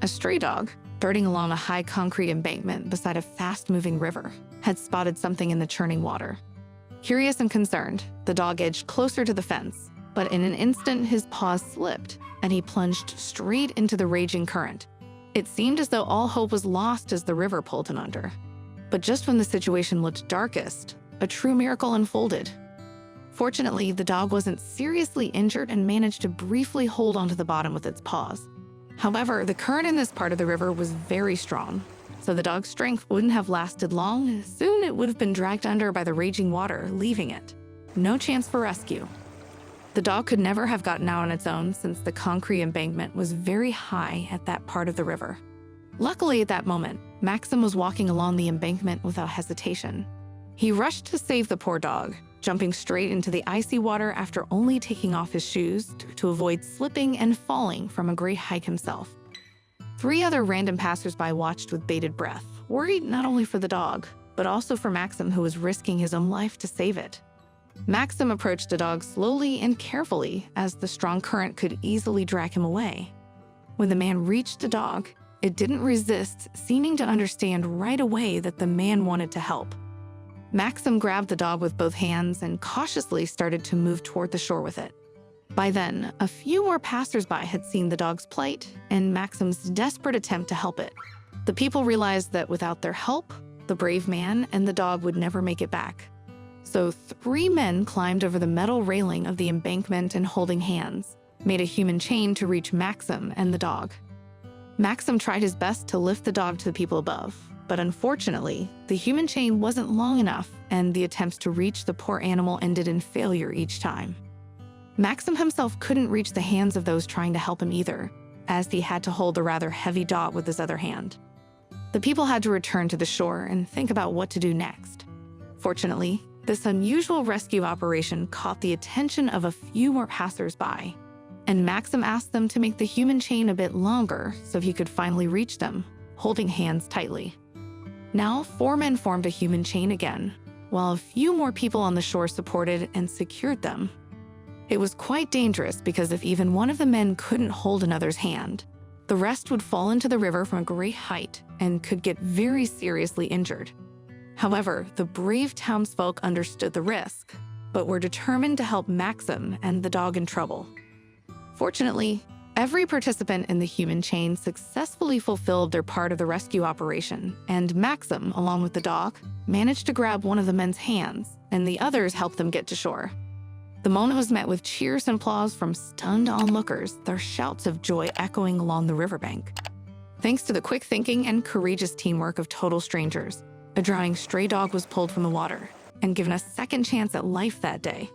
A stray dog, darting along a high concrete embankment beside a fast-moving river, had spotted something in the churning water. Curious and concerned, the dog edged closer to the fence, but in an instant his paws slipped, and he plunged straight into the raging current. It seemed as though all hope was lost as the river pulled him under. But just when the situation looked darkest, a true miracle unfolded. Fortunately, the dog wasn't seriously injured and managed to briefly hold onto the bottom with its paws. However, the current in this part of the river was very strong, so the dog's strength wouldn't have lasted long. Soon it would have been dragged under by the raging water, leaving it. No chance for rescue. The dog could never have gotten out on its own since the concrete embankment was very high at that part of the river. Luckily, at that moment, Maxim was walking along the embankment without hesitation. He rushed to save the poor dog, jumping straight into the icy water after only taking off his shoes to avoid slipping and falling from a great height himself. 3 other random passersby watched with bated breath, worried not only for the dog, but also for Maxim, who was risking his own life to save it. Maxim approached the dog slowly and carefully, as the strong current could easily drag him away. When the man reached the dog, it didn't resist, seeming to understand right away that the man wanted to help. Maxim grabbed the dog with both hands and cautiously started to move toward the shore with it. By then, a few more passersby had seen the dog's plight and Maxim's desperate attempt to help it. The people realized that without their help, the brave man and the dog would never make it back. So 3 men climbed over the metal railing of the embankment and, holding hands, made a human chain to reach Maxim and the dog. Maxim tried his best to lift the dog to the people above, but unfortunately, the human chain wasn't long enough, and the attempts to reach the poor animal ended in failure each time. Maxim himself couldn't reach the hands of those trying to help him either, as he had to hold the rather heavy dog with his other hand. The people had to return to the shore and think about what to do next. Fortunately, this unusual rescue operation caught the attention of a few more passersby, and Maxim asked them to make the human chain a bit longer so he could finally reach them, holding hands tightly. Now 4 men formed a human chain again, while a few more people on the shore supported and secured them. It was quite dangerous because if even one of the men couldn't hold another's hand, the rest would fall into the river from a great height and could get very seriously injured. However, the brave townsfolk understood the risk, but were determined to help Maxim and the dog in trouble. Fortunately, every participant in the human chain successfully fulfilled their part of the rescue operation, and Maxim, along with the dog, managed to grab one of the men's hands, and the others helped them get to shore. The moment was met with cheers and applause from stunned onlookers, their shouts of joy echoing along the riverbank. Thanks to the quick thinking and courageous teamwork of total strangers, a drowning stray dog was pulled from the water and given a second chance at life that day.